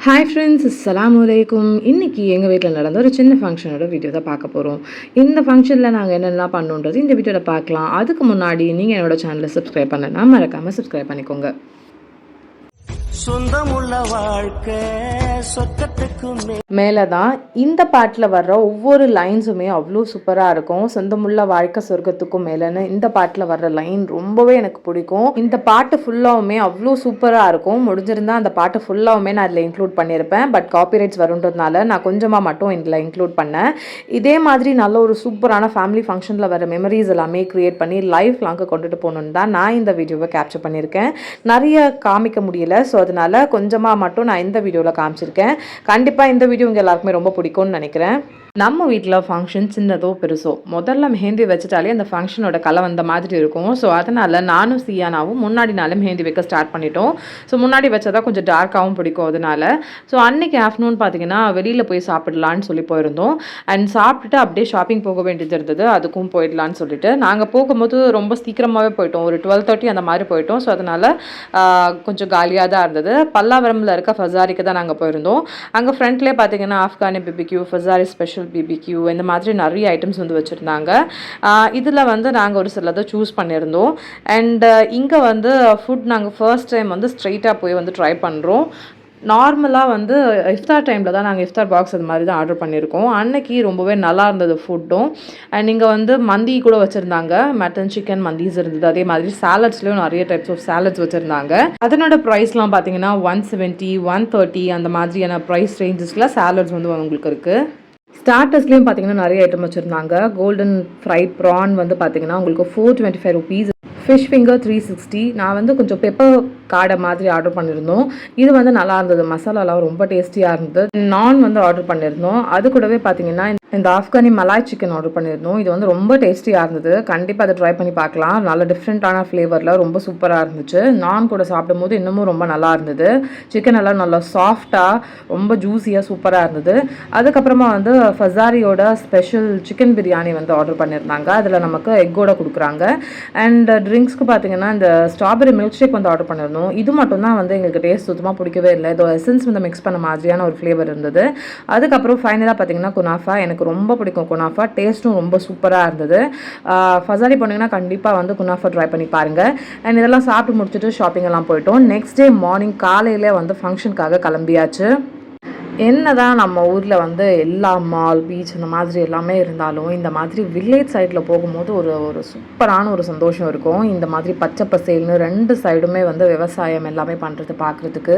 Hi friends, அஸ்ஸலாமு அலைக்கும். இன்றைக்கி எங்கள் வீட்டில் நடந்த ஒரு சின்ன ஃபங்க்ஷனோட வீடியோ தான் பார்க்க போகிறோம். இந்த ஃபங்க்ஷனில் நாங்கள் என்னென்னலாம் பண்ணோன்றது இந்த வீடியோவில் பார்க்கலாம். அதுக்கு முன்னாடி நீங்கள் என்னோடய சேனலை சப்ஸ்கிரைப் பண்ணனா மறக்காமல் சப்ஸ்கிரைப் பண்ணிக்கோங்க. சொந்தமுள்ள வாழ்க்கை சொர்க்கத்துக்கு மேலே தான் இந்த பாட்டில் வர்ற ஒவ்வொரு லைன்ஸுமே அவ்வளோ சூப்பராக இருக்கும். சொந்தமுள்ள வாழ்க்கை சொர்க்கத்துக்கும் மேலேன்னு இந்த பாட்டில் வர்ற லைன் ரொம்பவே எனக்கு பிடிக்கும். இந்த பாட்டு ஃபுல்லாகவுமே அவ்வளோ சூப்பராக இருக்கும். முடிஞ்சிருந்தால் அந்த பாட்டு ஃபுல்லாகவுமே நான் அதில் இன்க்ளூட் பண்ணியிருப்பேன். பட் காப்பிரைட்ஸ் வருன்றதுனால நான் கொஞ்சமாக மட்டும் இதில் இன்க்ளூட் பண்ணேன். இதே மாதிரி நல்ல ஒரு சூப்பரான ஃபேமிலி ஃபங்க்ஷனில் வர மெமரிஸ் எல்லாமே க்ரியேட் பண்ணி லைஃப் லாங்கு கொண்டுட்டு போகணுன்னு தான் நான் இந்த வீடியோவை கேப்சர் பண்ணியிருக்கேன். நிறைய காமிக்க முடியல, ஸோ அதனால கொஞ்சமாக மட்டும் நான் இந்த வீடியோவில் காமிச்சிருக்கேன். கண்டிப்பாக இந்த வீடியோ உங்கள் எல்லாருக்குமே ரொம்ப பிடிக்கும்னு நினைக்கிறேன். நம்ம வீட்டில் ஃபங்க்ஷன் சின்னதோ பெருசோ முதல்ல மெஹந்தி வச்சுட்டாலே அந்த ஃபங்க்ஷனோட கலை வந்த மாதிரி இருக்கும். ஸோ அதனால் நானும் சியானாவும் முன்னாடி நாளே மெஹந்தி வைக்க ஸ்டார்ட் பண்ணிட்டோம். ஸோ முன்னாடி வச்சா கொஞ்சம் டார்க்காகவும் பிடிக்கும். அதனால ஸோ அன்றைக்கி ஆஃப்டர்நூன் பார்த்திங்கன்னா வெளியில் போய் சாப்பிடலான்னு சொல்லி போயிருந்தோம். அண்ட் சாப்பிட்டுட்டு அப்படியே ஷாப்பிங் போக வேண்டியது இருந்தது, அதுக்கும் போயிடலான்னு சொல்லிட்டு நாங்கள் போகும்போது ரொம்ப சீக்கிரமாகவே போயிட்டோம். ஒரு 12:30 அந்த மாதிரி போயிட்டோம். ஸோ அதனால் கொஞ்சம் காலியாக தான் இருந்தது. பல்லாவரமில் இருக்க ஃபசாரிக்கு தான் நாங்கள் போயிருந்தோம். அங்கே ஃப்ரண்ட்லேயே பார்த்திங்கன்னா Afghani BBQ, Fazari special BBQ இந்த மாதிரி நிறைய ஐட்டம்ஸ் வந்து வச்சுருந்தாங்க. இதில் வந்து நாங்கள் ஒரு சிலதை சூஸ் பண்ணியிருந்தோம். அண்ட் இங்கே வந்து ஃபுட் நாங்கள் ஃபர்ஸ்ட் டைம் வந்து ஸ்ட்ரைட்டாக போய் வந்து ட்ரை பண்ணுறோம். நார்மலாக வந்து இஃப்தார் டைமில் தான் நாங்கள் இஃப்தார் பாக்ஸ் அது மாதிரி தான் ஆர்டர் பண்ணியிருக்கோம். அன்னைக்கு ரொம்பவே நல்லா இருந்தது ஃபுட்டும். அண்ட் இங்கே வந்து மந்தி கூட வச்சுருந்தாங்க, மட்டன் சிக்கன் மந்திஸ் இருந்தது. அதே மாதிரி சாலட்ஸ்லேயும் நிறைய டைப்ஸ் ஆஃப் சாலட்ஸ் வச்சுருந்தாங்க. அதனோட ப்ரைஸ்லாம் பார்த்தீங்கன்னா 170, 130 அந்த மாதிரியான ப்ரைஸ் ரேஞ்சஸில் சாலட்ஸ் வந்து உங்களுக்கு இருக்குது. ஸ்டார்டர்ஸ்லேயும் பார்த்தீங்கன்னா நிறைய ஐட்டம் வச்சுருந்தாங்க. கோல்டன் ஃப்ரைட் ப்ரான் வந்து பார்த்தீங்கன்னா உங்களுக்கு 425 ருபீஸ். Fish finger 360. நான் வந்து கொஞ்சம் பெப்பர் காடை மாதிரி ஆர்டர் பண்ணியிருந்தோம். இது வந்து நல்லா இருந்தது, மசாலாலாம் ரொம்ப டேஸ்டியாக இருந்தது. நான் வந்து ஆர்டர் பண்ணியிருந்தோம். அது கூடவே பார்த்தீங்கன்னா இந்த ஆஃப்கானி மலாய் சிக்கன் ஆர்டர் பண்ணியிருந்தோம். இது வந்து ரொம்ப டேஸ்டியாக இருந்தது. கண்டிப்பாக அதை ட்ரை பண்ணி பார்க்கலாம். நல்ல டிஃப்ரெண்ட்டான ஃப்ளேவரில் ரொம்ப சூப்பராக இருந்துச்சு. நான் கூட சாப்பிடும்போது இன்னமும் ரொம்ப நல்லா இருந்தது. சிக்கன் எல்லாம் நல்லா சாஃப்டாக ரொம்ப ஜூஸியாக சூப்பராக இருந்தது. அதுக்கப்புறமா வந்து ஃபசாரியோட ஸ்பெஷல் சிக்கன் பிரியாணி வந்து ஆர்டர் பண்ணியிருந்தாங்க. அதில் நமக்கு எக்கோட கொடுக்குறாங்க. அண்ட் ட்ரிங்க்ஸ்க்கு பார்த்தீங்கன்னா இந்த ஸ்ட்ராபெரி மில்க் ஷேக் வந்து ஆர்டர் பண்ணியிருந்தோம். இது மட்டும் தான் வந்து எங்களுக்கு டேஸ்ட் சுத்தமாக பிடிக்கவே இல்லை. இதோ எசன்ஸ் வந்து மிக்ஸ் பண்ண மாதிரியான ஒரு ஃப்ளேவர் இருந்தது. அதுக்கப்புறம் ஃபைனலாக பார்த்தீங்கன்னா குனாஃபா. எனக்கு ரொம்ப பிடிக்கும் குனாஃபா. டேஸ்ட்டும் ரொம்ப சூப்பராக இருந்தது. ஃபசாரி போனீங்கன்னா கண்டிப்பாக வந்து குனாஃபா ட்ரை பண்ணி பாருங்கள். அண்ட் இதெல்லாம் சாப்பிட்டு முடிச்சுட்டு ஷாப்பிங் எல்லாம் போயிட்டோம். நெக்ஸ்ட் டே மார்னிங் காலையிலே வந்து ஃபங்க்ஷனுக்காக கிளம்பியாச்சு. என்னதான் நம்ம ஊரில் வந்து எல்லா மால், பீச் இந்த மாதிரி எல்லாமே இருந்தாலும் இந்த மாதிரி வில்லேஜ் சைடில் போகும்போது ஒரு சூப்பரான ஒரு சந்தோஷம் இருக்கும். இந்த மாதிரி பச்சை பசேல்னு 2 சைடுமே வந்து விவசாயம் எல்லாமே பண்ணுறது பார்க்குறதுக்கு,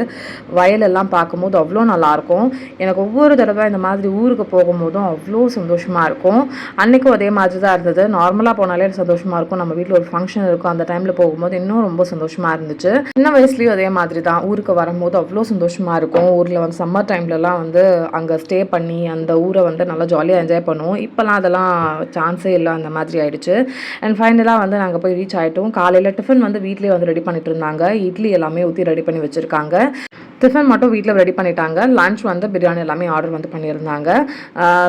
வயலெல்லாம் பார்க்கும்போது அவ்வளோ நல்லாயிருக்கும். எனக்கு ஒவ்வொரு தடவை இந்த மாதிரி ஊருக்கு போகும்போதும் அவ்வளோ சந்தோஷமாக இருக்கும். அன்றைக்கும் அதே மாதிரி தான் இருந்தது. நார்மலாக போனாலே சந்தோஷமாக இருக்கும். நம்ம வீட்டில் ஒரு ஃபங்க்ஷன் இருக்கும், அந்த டைமில் போகும்போது இன்னும் ரொம்ப சந்தோஷமாக இருந்துச்சு. சின்ன வயசுலேயும் அதே மாதிரி தான். ஊருக்கு வரும்போது அவ்வளோ சந்தோஷமாக இருக்கும். ஊரில் வந்து சம்மர் டைம்லலாம் வந்து அங்கே ஸ்டே பண்ணி அந்த ஊரை வந்து நல்லா ஜாலியாக என்ஜாய் பண்ணுவோம். இப்போலாம் அதெல்லாம் சான்ஸே இல்லை, அந்த மாதிரி ஆயிடுச்சு. அண்ட் ஃபைனலாக வந்து நாங்கள் போய் ரீச் ஆகிட்டோம். காலையில் டிஃபன் வந்து வீட்லேயே வந்து ரெடி பண்ணிட்டு இருந்தாங்க. இட்லி எல்லாமே ஊற்றி ரெடி பண்ணி வச்சுருக்காங்க. டிஃபன் மட்டும் வீட்டில் ரெடி பண்ணிட்டாங்க. லன்ச் வந்து பிரியாணி எல்லாமே ஆர்டர் வந்து பண்ணியிருந்தாங்க.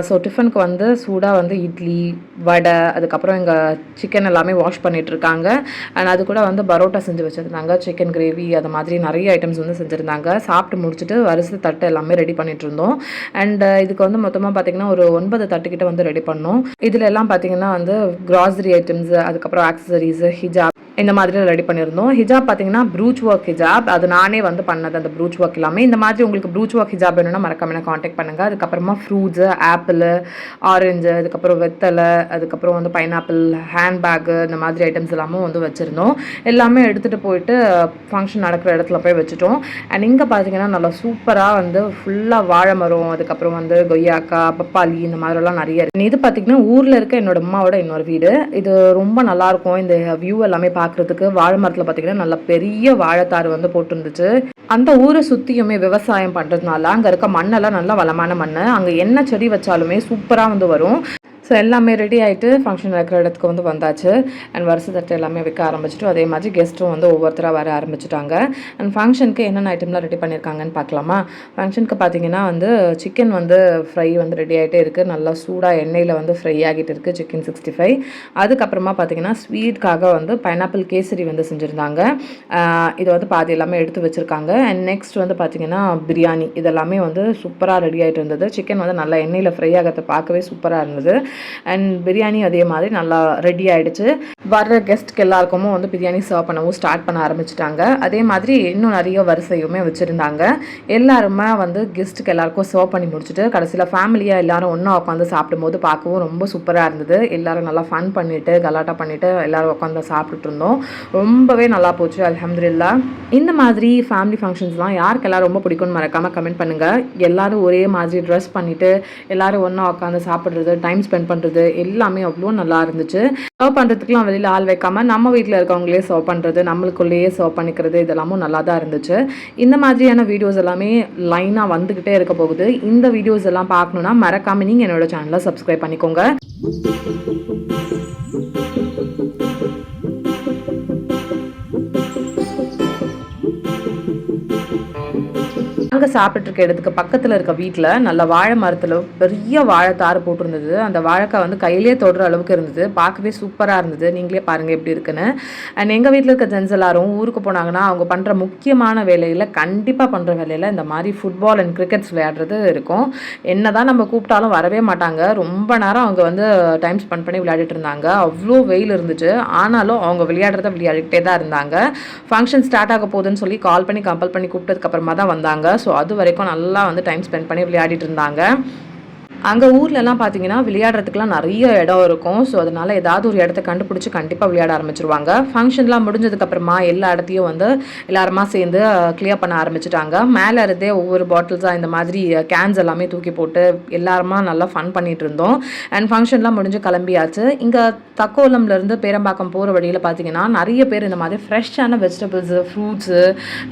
ஸோ டிஃபனுக்கு வந்து சூடாக வந்து இட்லி, வடை, அதுக்கப்புறம் எங்கள் சிக்கன் எல்லாமே வாஷ் பண்ணிகிட்ருக்காங்க. அண்ட் அது கூட வந்து பரோட்டா செஞ்சு வச்சுருந்தாங்க, சிக்கன் கிரேவி, அது மாதிரி நிறைய ஐட்டம்ஸ் வந்து செஞ்சுருந்தாங்க. சாப்பிட்டு முடிச்சுட்டு வரிசை தட்டு எல்லாமே ரெடி பண்ணிட்டு இருந்தோம். அண்ட் இதுக்கு வந்து மொத்தமாக பார்த்திங்கன்னா ஒரு 9 தட்டுக்கிட்ட வந்து ரெடி பண்ணோம். இதில் எல்லாம் பார்த்திங்கன்னா வந்து கிராசரி ஐட்டம்ஸ், அதுக்கப்புறம் ஆக்சசரிஸ், ஹிஜாப் இந்த மாதிரி ரெடி பண்ணியிருந்தோம். ஹிஜாப் பார்த்தீங்கன்னா ப்ரூச் ஒர்க் ஹிஜாப். அது நானே வந்து பண்ணது, அந்த ப்ரூச் ஒர்க் எல்லாமே. இந்த மாதிரி உங்களுக்கு ப்ரூச் ஒர்க் ஹிஜாப் வேணும்னா மறக்காம காண்டாக்ட் பண்ணுங்கள். அதுக்கப்புறமா ஃப்ரூட்ஸு, ஆப்பிள், ஆரஞ்சு, அதுக்கப்புறம் வெத்தலை, அதுக்கப்புறம் வந்து பைனாப்பிள், ஹேண்ட்பேக்கு, இந்த மாதிரி ஐட்டம்ஸ் எல்லாமும் வந்து வச்சுருந்தோம். எல்லாமே எடுத்துகிட்டு போயிட்டு ஃபங்க்ஷன் நடக்கிற இடத்துல போய் வச்சுட்டோம். அண்ட் இங்கே பார்த்தீங்கன்னா நல்லா சூப்பராக வந்து ஃபுல்லாக வாழை மரம், அதுக்கப்புறம் வந்து கொய்யாக்கா, பப்பாளி, இந்த மாதிரிலாம் நிறைய இருக்குது. இது பார்த்திங்கன்னா ஊரில் இருக்க என்னோட அம்மாவோட இன்னொரு வீடு. இது ரொம்ப நல்லாயிருக்கும். இந்த வியூ எல்லாமே பார்க்குறதுக்கு. வாழை மரத்தில் பார்த்திங்கன்னா நல்ல பெரிய வாழைத்தாறு வந்து போட்டுருந்துச்சு. அந்த ஊரை சுற்றியுமே விவசாயம் பண்ணுறதுனால அங்கே இருக்க மண்ணெல்லாம் நல்லா வளமான மண். அங்கே என்ன செடி வச்சாலுமே சூப்பராக வந்து வரும். ஸோ எல்லாமே ரெடி ஆகிட்டு ஃபங்க்ஷன் வைக்கிற இடத்துக்கு வந்து வந்தாச்சு. அண்ட் வருஷ தட்டு எல்லாமே வைக்க ஆரம்பிச்சிட்டு அதே மாதிரி கெஸ்ட்டும் வந்து ஒவ்வொருத்தராக வர ஆரம்பிச்சிட்டாங்க. அண்ட் ஃபங்க்ஷனுக்கு என்னென்ன ஐட்டம்லாம் ரெடி பண்ணியிருக்காங்கன்னு பார்க்கலாமா? ஃபங்க்ஷனுக்கு பார்த்தீங்கன்னா வந்து சிக்கன் வந்து ஃப்ரை வந்து ரெடி ஆகிட்டே இருக்குது. நல்லா சூடாக எண்ணெயில் வந்து ஃப்ரை ஆகிட்டு இருக்குது சிக்கன் 65. அதுக்கப்புறமா பார்த்தீங்கன்னா ஸ்வீட்காக வந்து பைனாப்பிள் கேசரி வந்து செஞ்சுருந்தாங்க. இதை வந்து பாதி எல்லாமே எடுத்து வச்சுருக்காங்க. அண்ட் நெக்ஸ்ட் வந்து பார்த்தீங்கன்னா பிரியாணி இதெல்லாமே வந்து சூப்பராக ரெடி ஆகிட்டு இருந்தது. சிக்கன் வந்து நல்லா எண்ணெயில் ஃப்ரை ஆகிறத பார்க்கவே சூப்பராக இருந்தது. அண்ட் பிரியாணி அதே மாதிரி நல்லா ரெடி ஆகிடுச்சு. வர்ற கெஸ்ட்க்கு எல்லாருக்குமே வந்து பிரியாணி சர்வ் பண்ணவும் ஸ்டார்ட் பண்ண ஆரம்பிச்சிட்டாங்க. அதே மாதிரி இன்னும் நிறைய வரிசையுமே வச்சுருந்தாங்க. எல்லாருமே வந்து கெஸ்ட்டுக்கு எல்லாருக்கும் சர்வ் பண்ணி முடிச்சுட்டு கடைசியில் ஃபேமிலியாக எல்லாரும் ஒன்றா உட்காந்து சாப்பிடும்போது பார்க்கவும் ரொம்ப சூப்பராக இருந்தது. எல்லாரும் நல்லா ஃபன் பண்ணிவிட்டு கலாட்டா பண்ணிவிட்டு எல்லோரும் உட்காந்து சாப்பிட்டுட்டு இருந்தோம். ரொம்பவே நல்லா போச்சு அல்ஹம்துலில்லாஹ். இந்த மாதிரி ஃபேமிலி ஃபங்க்ஷன்ஸ்லாம் யாருக்கு எல்லோரும் ரொம்ப பிடிக்கும்னு மறக்காமல் கமெண்ட் பண்ணுங்கள். எல்லோரும் ஒரே மாதிரி ட்ரெஸ் பண்ணிவிட்டு எல்லோரும் ஒன்றா உட்காந்து சாப்பிட்றது டைம் ஸ்பெண்ட் பண்ணுறது எல்லாமே அவ்வளோ நல்லா இருந்துச்சு. சர்வ் பண்ணுறதுக்குலாம் வெளியில் ஆள் வைக்காமல் நம்ம வீட்டில் இருக்கவங்களே சர்வ் பண்ணுறது நம்மளுக்குள்ளேயே சர்வ் பண்ணிக்கிறது இதெல்லாமும் நல்லா தான் இருந்துச்சு. இந்த மாதிரியான வீடியோஸ் எல்லாமே லைனாக வந்துக்கிட்டே இருக்க போகுது. இந்த வீடியோஸ் எல்லாம் பார்க்கணுன்னா மறக்காமல் நீங்கள் என்னோட சேனலை சப்ஸ்கிரைப் பண்ணிக்கோங்க. அங்கே சாப்பிட்டு இருக்க இடத்துக்கு பக்கத்தில் இருக்க வீட்டில் நல்ல வாழை மரத்தில் பெரிய வாழைத்தாறு போட்டிருந்தது. அந்த வாழைக்காய் வந்து கையிலே தொடுற அளவுக்கு இருந்தது. பார்க்கவே சூப்பராக இருந்தது. நீங்களே பாருங்கள் எப்படி இருக்குன்னு. அண்ட் எங்கள் வீட்டில் இருக்க ஜென்ஸ் எல்லாரும் ஊருக்கு போனாங்கன்னா அவங்க பண்ணுற முக்கியமான வேலையில் கண்டிப்பாக பண்ணுற வேலையில் இந்த மாதிரி ஃபுட்பால் அண்ட் கிரிக்கெட்ஸ் விளையாடுறது இருக்கும். என்ன தான் நம்ம கூப்பிட்டாலும் வரவே மாட்டாங்க. ரொம்ப நேரம் அவங்க வந்து டைம் ஸ்பெண்ட் பண்ணி விளையாடிட்டு இருந்தாங்க. அவ்வளோ வெயில் இருந்துச்சு. ஆனாலும் அவங்க விளையாடுறத விளையாடிட்டே தான் இருந்தாங்க. ஃபங்க்ஷன் ஸ்டார்ட் ஆக போகுதுன்னு சொல்லி கால் பண்ணி கம்பல் பண்ணி கூப்பிட்டதுக்கப்புறமா தான் வந்தாங்க. ஸோ அது வரைக்கும் நல்லா வந்து டைம் ஸ்பெண்ட் பண்ணி விளையாடிட்டு இருந்தாங்க. அங்கே ஊர்லலாம் பார்த்தீங்கன்னா விளையாடுறதுக்குலாம் நிறைய இடம் இருக்கும். ஸோ அதனால் ஏதாவது ஒரு இடத்த கண்டுபிடிச்சி கண்டிப்பாக விளையாட ஆரம்பிச்சிருவாங்க. ஃபங்க்ஷன்லாம் முடிஞ்சதுக்கப்புறமா எல்லா இடத்தையும் வந்து எல்லாருமா சேர்ந்து கிளியர் பண்ண ஆரம்பிச்சிட்டாங்க. மேலே இருந்தே ஒவ்வொரு பாட்டில்ஸாக இந்த மாதிரி கேன்ஸ் எல்லாமே தூக்கி போட்டு எல்லாருமா நல்லா ஃபன் பண்ணிகிட்டு இருந்தோம். அண்ட் ஃபங்க்ஷன்லாம் முடிஞ்சு கிளம்பியாச்சு. இங்கே தக்கோலம்லேருந்து பேரம்பாக்கம் போகிற வழியில் பார்த்தீங்கன்னா நிறைய பேர் இந்த மாதிரி ஃப்ரெஷ்ஷான வெஜிடபிள்ஸு ஃப்ரூட்ஸு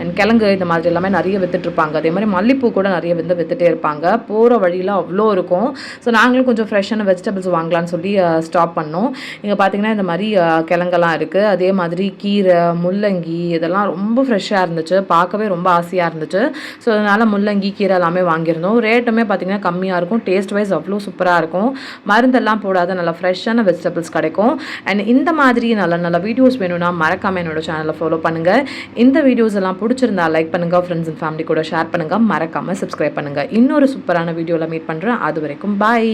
அண்ட் கிழங்கு இந்த மாதிரி எல்லாமே நிறைய விற்றுட்ருப்பாங்க. அதே மாதிரி மல்லிப்பூ கூட நிறைய வந்து விற்றுட்டே இருப்பாங்க. போகிற வழியில் அவ்வளோ இருக்கும். ஸோ நாங்களும் கொஞ்சம் ஃப்ரெஷ்ஷான வெஜிடபிள்ஸ் வாங்கலான்னு சொல்லி ஸ்டாப் பண்ணோம். இங்கே பார்த்தீங்கன்னா இந்த மாதிரி கிழங்கெல்லாம் இருக்குது. அதே மாதிரி கீரை முள்ளங்கி இதெல்லாம் ரொம்ப ஃப்ரெஷ்ஷாக இருந்துச்சு. பார்க்கவே ரொம்ப ஆசையாக இருந்துச்சு. ஸோ அதனால் முள்ளங்கி கீரை எல்லாமே வாங்கியிருந்தோம். ரேட்டுமே பார்த்திங்கன்னா கம்மியாக இருக்கும். டேஸ்ட் வைஸ் அவ்வளோ சூப்பராக இருக்கும். மருந்தெல்லாம் போடாத நல்லா ஃப்ரெஷ்ஷான வெஜிடபிள்ஸ் கிடைக்கும். அண்ட் இந்த மாதிரி நல்ல நல்ல வீடியோஸ் வேணும்னா மறக்காமல் என்னோட சேனலை ஃபாலோ பண்ணுங்கள். இந்த வீடியோஸ் எல்லாம் பிடிச்சிருந்தா லைக் பண்ணுங்கள். ஃப்ரெண்ட்ஸ் அண்ட் ஃபேமிலி கூட ஷேர் பண்ணுங்கள். மறக்காமல் சப்ஸ்கிரைப் பண்ணுங்கள். இன்னொரு சூப்பரான வீடியோவில் மீட் பண்ணுறேன். அது வரைக்கும் பாய்.